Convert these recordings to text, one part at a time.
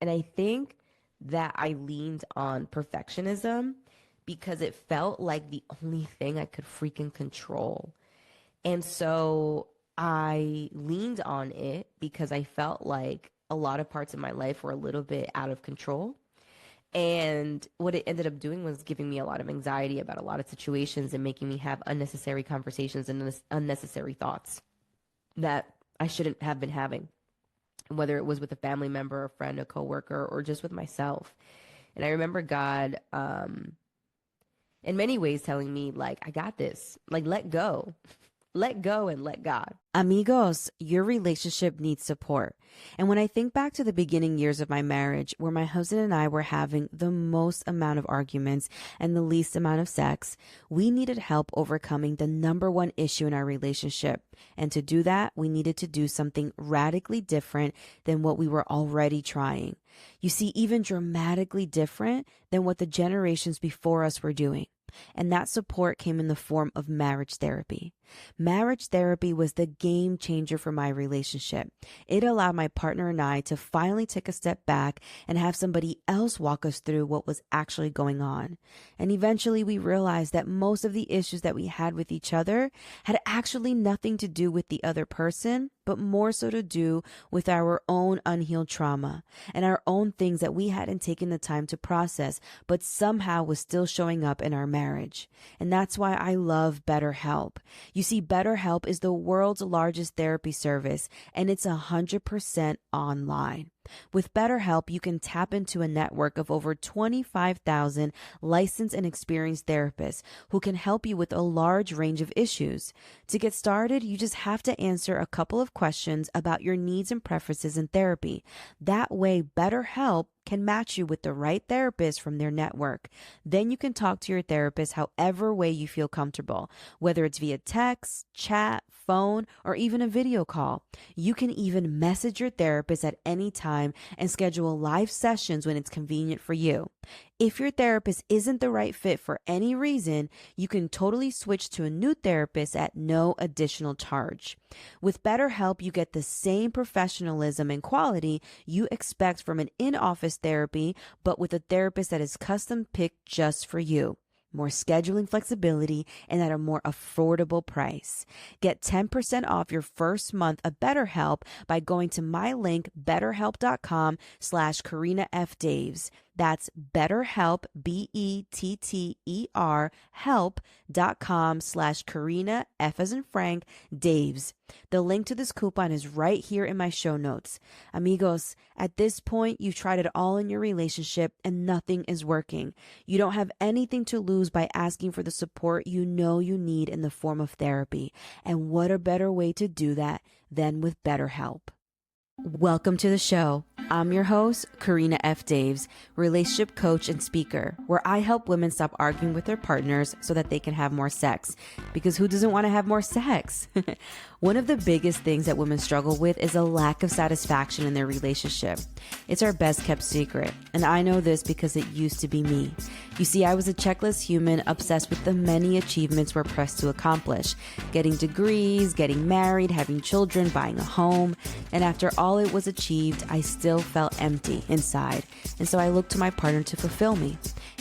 And I think that I leaned on perfectionism because it felt like the only thing I could freaking control. And so I leaned on it because I felt like a lot of parts of my life were a little bit out of control. And what it ended up doing was giving me a lot of anxiety about a lot of situations and making me have unnecessary conversations and unnecessary thoughts that I shouldn't have been having, whether it was with a family member, a friend, a coworker, or just with myself. And I remember God, in many ways telling me, like, I got this, like, let go and let God. Amigos, your relationship needs support. And when I think back to the beginning years of my marriage, where my husband and I were having the most amount of arguments and the least amount of sex, we needed help overcoming the number one issue in our relationship. And to do that, we needed to do something radically different than what we were already trying. You see, even dramatically different than what the generations before us were doing. And that support came in the form of marriage therapy. Marriage therapy was the game changer for my relationship. It allowed my partner and I to finally take a step back and have somebody else walk us through what was actually going on. And eventually we realized that most of the issues that we had with each other had actually nothing to do with the other person, but more so to do with our own unhealed trauma and our own things that we hadn't taken the time to process, but somehow was still showing up in our marriage. And that's why I love BetterHelp. You see, BetterHelp is the world's largest therapy service, and it's 100% online. With BetterHelp, you can tap into a network of over 25,000 licensed and experienced therapists who can help you with a large range of issues. To get started, you just have to answer a couple of questions about your needs and preferences in therapy. That way, BetterHelp can match you with the right therapist from their network. Then you can talk to your therapist however way you feel comfortable, whether it's via text, chat, phone, or even a video call. You can even message your therapist at any time and schedule live sessions when it's convenient for you. If your therapist isn't the right fit for any reason, you can totally switch to a new therapist at no additional charge. With BetterHelp, you get the same professionalism and quality you expect from an in-office therapy, but with a therapist that is custom picked just for you. More scheduling flexibility, and at a more affordable price. Get 10% off your first month of BetterHelp by going to my link, betterhelp.com/Karina F. Daves. That's BetterHelp, BETTER, help.com/Karina, F as in Frank, Daves. The link to this coupon is right here in my show notes. Amigos, at this point, you've tried it all in your relationship and nothing is working. You don't have anything to lose by asking for the support you know you need in the form of therapy. And what a better way to do that than with BetterHelp. Welcome to the show. I'm your host, Karina F. Daves, relationship coach and speaker, where I help women stop arguing with their partners so that they can have more sex. Because who doesn't want to have more sex? One of the biggest things that women struggle with is a lack of satisfaction in their relationship. It's our best kept secret, and I know this because it used to be me. You see, I was a checklist human obsessed with the many achievements we're pressed to accomplish. Getting degrees, getting married, having children, buying a home. And after all it was achieved, I still felt empty inside. And so I looked to my partner to fulfill me.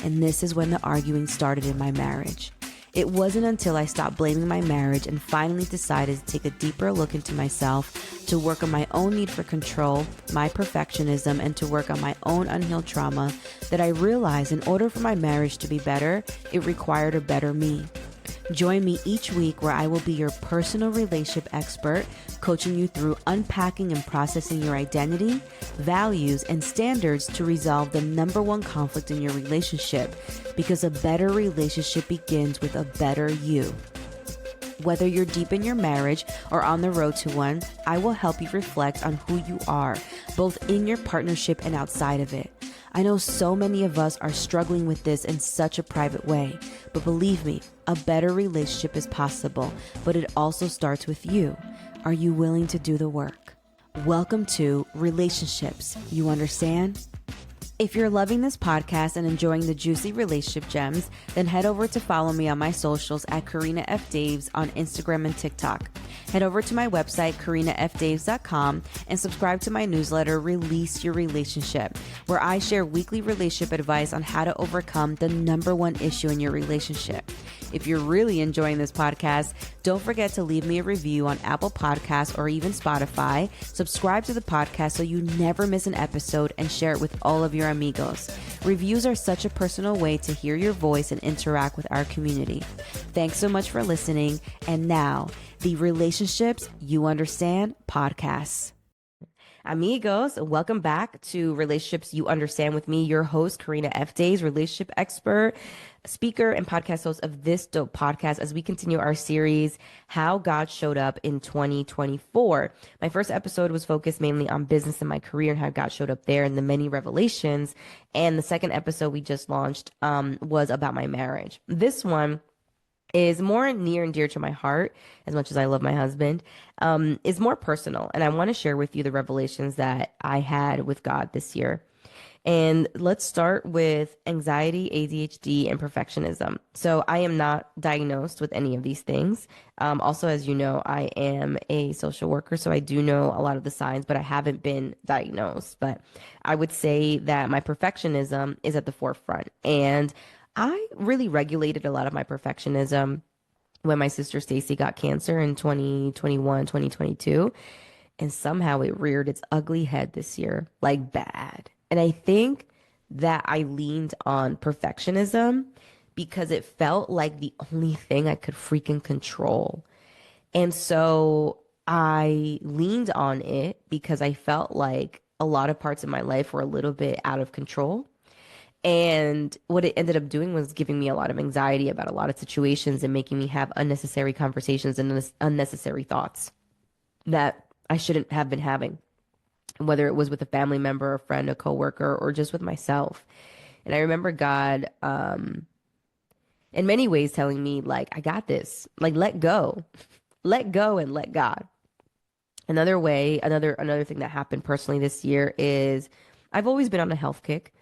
And this is when the arguing started in my marriage. It wasn't until I stopped blaming my marriage and finally decided to take a deeper look into myself, to work on my own need for control, my perfectionism, and to work on my own unhealed trauma, that I realized in order for my marriage to be better, it required a better me. Join me each week where I will be your personal relationship expert, coaching you through unpacking and processing your identity, values, and standards to resolve the number one conflict in your relationship, because a better relationship begins with a better you. Whether you're deep in your marriage or on the road to one, I will help you reflect on who you are, both in your partnership and outside of it. I know so many of us are struggling with this in such a private way, but believe me, a better relationship is possible, but it also starts with you. Are you willing to do the work? Welcome to Relationships. You understand? If you're loving this podcast and enjoying the juicy relationship gems, then head over to follow me on my socials at Karina F. Daves on Instagram and TikTok. Head over to my website, karinafdaves.com, and subscribe to my newsletter, Release Your Relationship, where I share weekly relationship advice on how to overcome the number one issue in your relationship. If you're really enjoying this podcast, don't forget to leave me a review on Apple Podcasts or even Spotify. Subscribe to the podcast so you never miss an episode, and share it with all of your amigos. Reviews are such a personal way to hear your voice and interact with our community. Thanks so much for listening. And now, the Relationships You Understand podcast. Amigos, welcome back to Relationships You Understand with me, your host, Karina F. Days, relationship expert, speaker, and podcast host of this dope podcast as we continue our series, How God Showed Up in 2024. My first episode was focused mainly on business and my career and how God showed up there and the many revelations. And the second episode we just launched was about my marriage. This one is more near and dear to my heart, as much as I love my husband, is more personal. And I want to share with you the revelations that I had with God this year. And let's start with anxiety, ADHD, and perfectionism. So I am not diagnosed with any of these things. Also, as you know, I am a social worker, so I do know a lot of the signs, but I haven't been diagnosed. But I would say that my perfectionism is at the forefront. And I really regulated a lot of my perfectionism when my sister Stacy got cancer in 2021, 2022. And somehow it reared its ugly head this year, like bad. And I think that I leaned on perfectionism because it felt like the only thing I could freaking control. And so I leaned on it because I felt like a lot of parts of my life were a little bit out of control. And what it ended up doing was giving me a lot of anxiety about a lot of situations and making me have unnecessary conversations and unnecessary thoughts that I shouldn't have been having, whether it was with a family member, a friend, a coworker, or just with myself. And I remember God, in many ways telling me, like, I got this, like, let go, let go and let God. Another way, another thing that happened personally this year is I've always been on a health kick.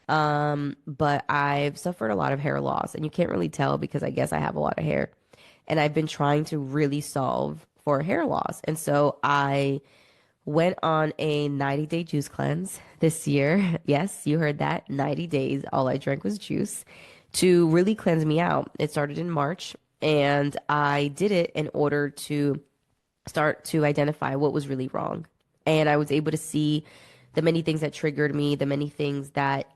But I've suffered a lot of hair loss, and you can't really tell because I guess I have a lot of hair. And I've been trying to really solve for hair loss. And so I went on a 90-day juice cleanse this year. Yes, you heard that. 90 days. All I drank was juice to really cleanse me out. It started in March, and I did it in order to start to identify what was really wrong. And I was able to see the many things that triggered me, the many things that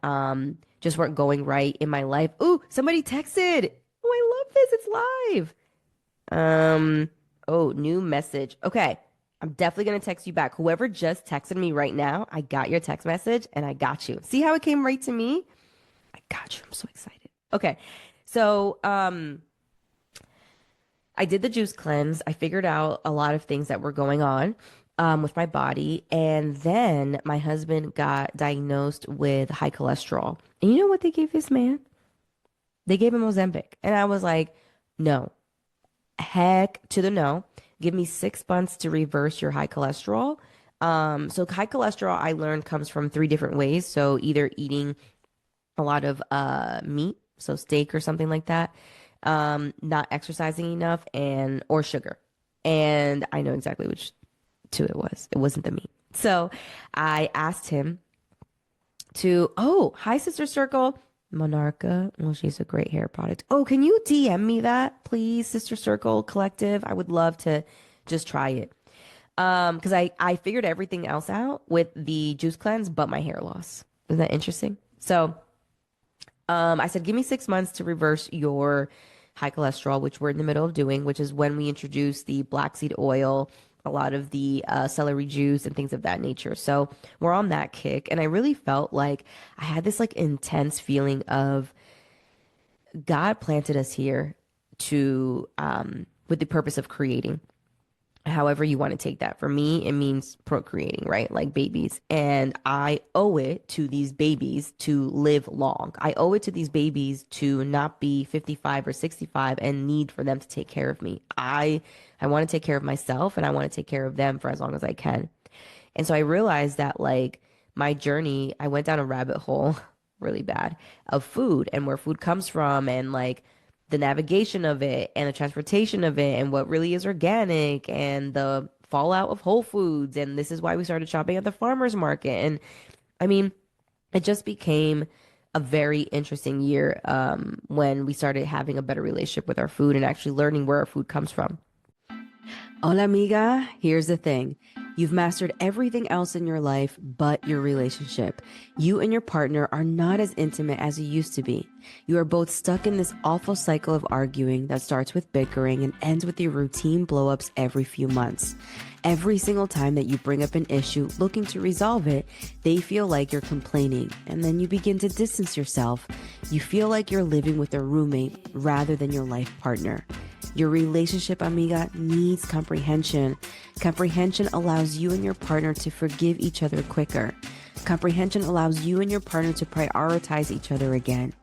just weren't going right in my life. Ooh, somebody texted. Oh, I love this. It's live. Oh, new message. Okay. I'm definitely going to text you back. Whoever just texted me right now, I got your text message and I got you. See how it came right to me? I got you. I'm so excited. Okay. So, I did the juice cleanse. I figured out a lot of things that were going on with my body. And then my husband got diagnosed with high cholesterol. And you know what they gave this man? They gave him Ozempic. And I was like, no, heck to the no. Give me 6 months to reverse your high cholesterol. So high cholesterol, I learned, comes from three different ways. So either eating a lot of meat, so steak or something like that, not exercising enough, and or sugar. And I know exactly which two it was. It wasn't the meat. So I asked him to, oh, hi, Sister Circle. Monarcha. Well, she's a great hair product. Oh, can you DM me that, please, Sister Circle Collective? I would love to just try it. Because I figured everything else out with the juice cleanse, but my hair loss. Isn't that interesting? So I said, give me 6 months to reverse your high cholesterol, which we're in the middle of doing, which is when we introduce the black seed oil, a lot of the celery juice and things of that nature. So we're on that kick. And I really felt like I had this like intense feeling of God planted us here to, with the purpose of creating. However you want to take that. For me, it means procreating, right? Like babies. And I owe it to these babies to live long. I owe it to these babies to not be 55 or 65 and need for them to take care of me. I want to take care of myself and I want to take care of them for as long as I can. And so I realized that like my journey, I went down a rabbit hole really bad of food and where food comes from and like the navigation of it and the transportation of it and what really is organic and the fallout of Whole Foods. And this is why we started shopping at the farmers market. And I mean, it just became a very interesting year when we started having a better relationship with our food and actually learning where our food comes from. Hola, amiga. Here's the thing. You've mastered everything else in your life but your relationship. You and your partner are not as intimate as you used to be. You are both stuck in this awful cycle of arguing that starts with bickering and ends with your routine blowups every few months. Every single time that you bring up an issue looking to resolve it, they feel like you're complaining, and then you begin to distance yourself. You feel like you're living with a roommate rather than your life partner. Your relationship, amiga, needs comprehension. Comprehension allows you and your partner to forgive each other quicker. Comprehension allows you and your partner to prioritize each other again.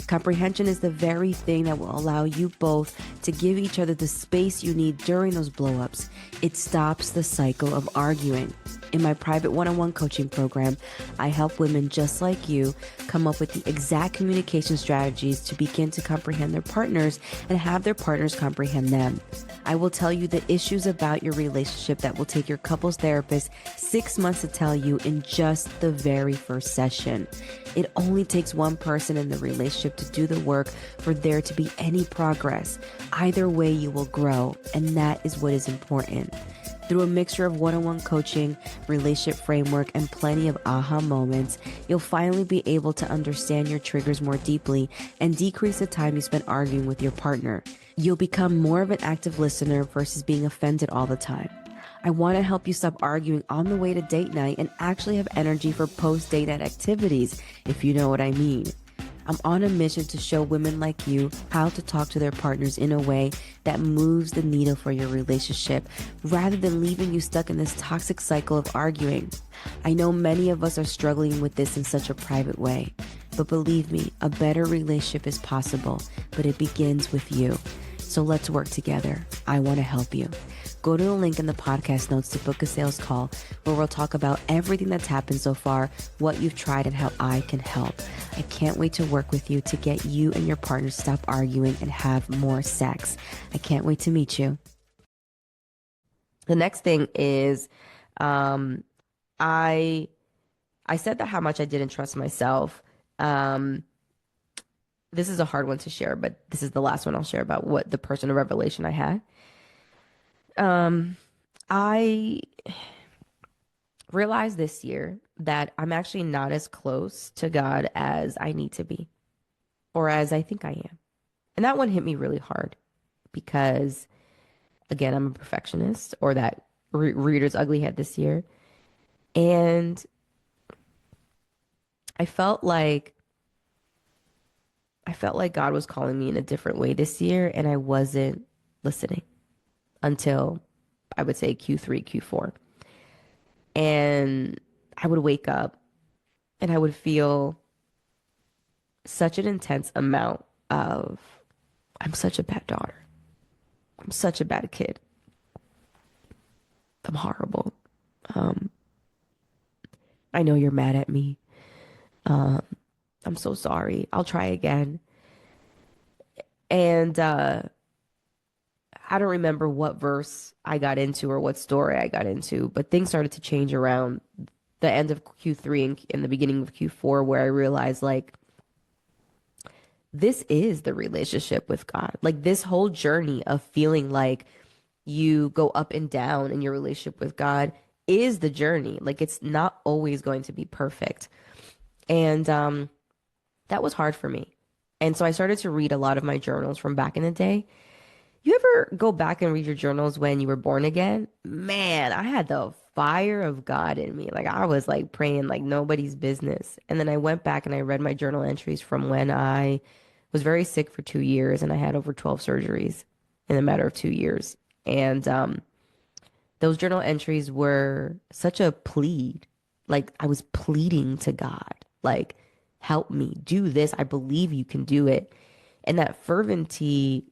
Comprehension is the very thing that will allow you both to give each other the space you need during those blowups. It stops the cycle of arguing. In my private one-on-one coaching program, I help women just like you come up with the exact communication strategies to begin to comprehend their partners and have their partners comprehend them. I will tell you the issues about your relationship that will take your couples therapist 6 months to tell you in just the very first session. It only takes one person in the relationship to do the work for there to be any progress. Either way, you will grow, and that is what is important. Through a mixture of one-on-one coaching, relationship framework, and plenty of aha moments, you'll finally be able to understand your triggers more deeply and decrease the time you spend arguing with your partner. You'll become more of an active listener versus being offended all the time. I want to help you stop arguing on the way to date night and actually have energy for post-date night activities, if you know what I mean. I'm on a mission to show women like you how to talk to their partners in a way that moves the needle for your relationship rather than leaving you stuck in this toxic cycle of arguing. I know many of us are struggling with this in such a private way, but believe me, a better relationship is possible, but it begins with you. So let's work together. I want to help you. Go to the link in the podcast notes to book a sales call where we'll talk about everything that's happened so far, what you've tried, and how I can help. I can't wait to work with you to get you and your partner to stop arguing and have more sex. I can't wait to meet you. The next thing is I I said that how much I didn't trust myself. Um, this is a hard one to share, but this is the last one I'll share about what the personal revelation I had. Um, I realized this year that I'm actually not as close to God as I need to be, or as I think I am. And that one hit me really hard because, again, I'm a perfectionist, or that Reader's Ugly had this year. And I felt like I felt like God was calling me in a different way this year, and I wasn't listening until I would say Q3, Q4. And I would wake up and I would feel such an intense amount of, I'm such a bad daughter. I'm such a bad kid. I'm horrible. Um, I know you're mad at me. Um, I'm so sorry. I'll try again. And I don't remember what verse I got into or what story I got into, but things started to change around the end of Q3 and in the beginning of Q4, where I realized like this is the relationship with God. Like this whole journey of feeling like you go up and down in your relationship with God is the journey. Like it's not always going to be perfect. And that was hard for me. And so I started to read a lot of my journals from back in the day. You ever go back and read your journals when you were born again? Man, I had the fire of God in me. Like I was like praying like nobody's business. And then I went back and I read my journal entries from when I was very sick for 2 years and I had over 12 surgeries in a matter of 2 years. And those journal entries were such a plead. Like I was pleading to God, like, help me do this. I believe you can do it. And that fervency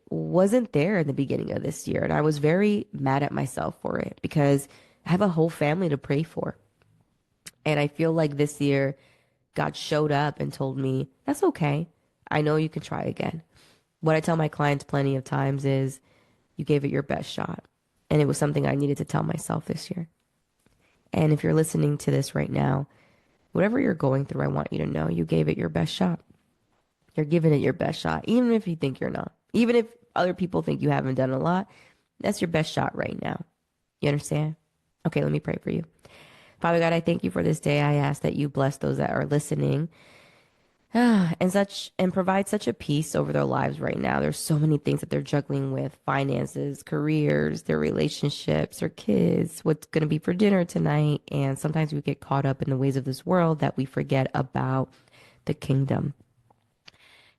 wasn't there in the beginning of this year. And I was very mad at myself for it because I have a whole family to pray for. And I feel like this year, God showed up and told me, that's okay. I know you can try again. What I tell my clients plenty of times is you gave it your best shot. And it was something I needed to tell myself this year. And if you're listening to this right now, whatever you're going through, I want you to know you gave it your best shot. You're giving it your best shot, even if you think you're not. Even if other people think you haven't done a lot, that's your best shot right now. You understand? Okay, let me pray for you. Father God, I thank you for this day. I ask that you bless those that are listening and provide such a peace over their lives right now. There's so many things that they're juggling with: finances, careers, their relationships, their kids, what's going to be for dinner tonight. And sometimes we get caught up in the ways of this world that we forget about the kingdom.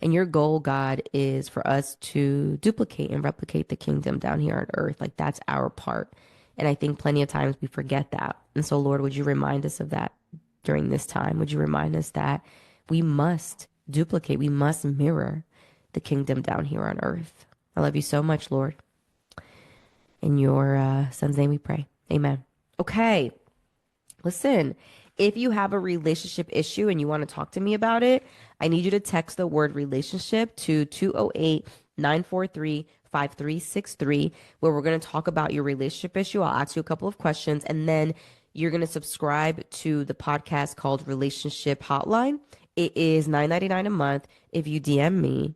And your goal, God, is for us to duplicate and replicate the kingdom down here on earth. Like, that's our part. And I think plenty of times we forget that. And so, Lord, would you remind us of that during this time? Would you remind us that we must duplicate, we must mirror the kingdom down here on earth? I love you so much, Lord. In your son's name we pray. Amen. Okay. Listen, if you have a relationship issue and you want to talk to me about it, I need you to text the word relationship to 208-943-5363, where we're going to talk about your relationship issue. I'll ask you a couple of questions, and then you're going to subscribe to the podcast called Relationship Hotline. It is $9.99 a month. If you DM me,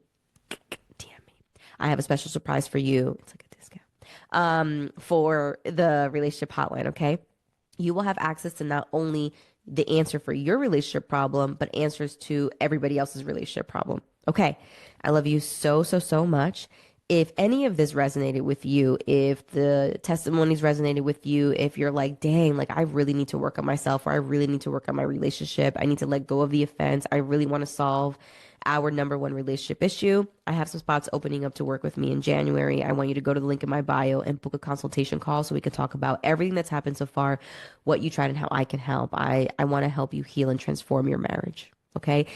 I have a special surprise for you. It's like a discount for the relationship hotline, okay? You will have access to not only the answer for your relationship problem, but answers to everybody else's relationship problem. Okay. I love you so, so, so much. If any of this resonated with you, if the testimonies resonated with you, if you're like, dang, like I really need to work on myself, or I really need to work on my relationship, I need to let go of the offense, I really want to solve our number one relationship issue, I have some spots opening up to work with me in January. I want you to go to the link in my bio and book a consultation call so we can talk about everything that's happened so far, what you tried, and how I can help. I want to help you heal and transform your marriage. Okay.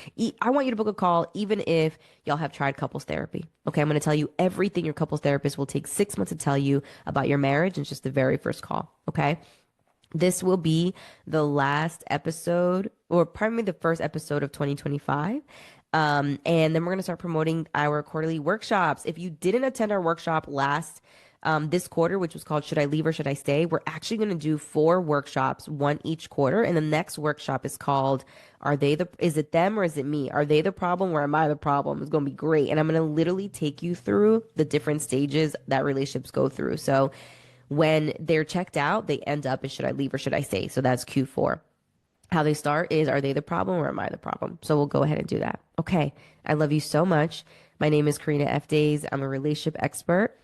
I want you to book a call, even if y'all have tried couples therapy. Okay. I'm going to tell you everything your couples therapist will take 6 months to tell you about your marriage. And it's just the very first call. Okay. This will be the last episode, or probably the first episode of 2025. And then we're going to start promoting our quarterly workshops. If you didn't attend our workshop this quarter, which was called Should I Leave or Should I Stay? We're actually going to do 4 workshops, one each quarter. And the next workshop is called Is it them or is it me? Are they the problem or am I the problem? It's going to be great. And I'm going to literally take you through the different stages that relationships go through. So when they're checked out, they end up in Should I Leave or Should I Stay? So that's Q4. How they start is, are they the problem or am I the problem? So we'll go ahead and do that. Okay. I love you so much. My name is Karina F. Days. I'm a relationship expert,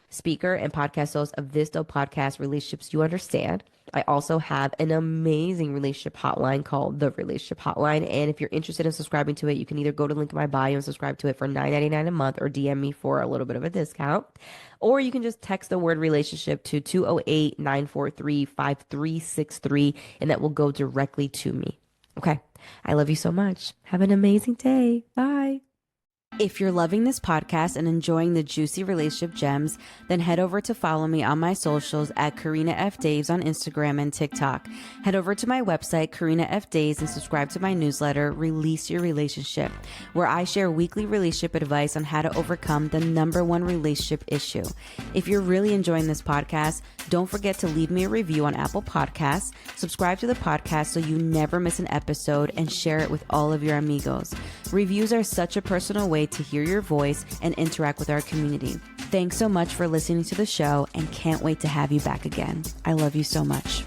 speaker, and podcast host of this dope podcast, Relationships You Understand. I also have an amazing relationship hotline called The Relationship Hotline. And if you're interested in subscribing to it, you can either go to the link in my bio and subscribe to it for $9.99 a month, or DM me for a little bit of a discount. Or you can just text the word relationship to 208-943-5363, and that will go directly to me. Okay. I love you so much. Have an amazing day. Bye. If you're loving this podcast and enjoying the juicy relationship gems, then head over to follow me on my socials at Karina F. Daves on Instagram and TikTok. Head over to my website, Karina F. Daves, and subscribe to my newsletter, Release Your Relationship, where I share weekly relationship advice on how to overcome the number one relationship issue. If you're really enjoying this podcast, don't forget to leave me a review on Apple Podcasts, subscribe to the podcast so you never miss an episode, and share it with all of your amigos. Reviews are such a personal way to hear your voice and interact with our community. Thanks so much for listening to the show, and can't wait to have you back again. I love you so much.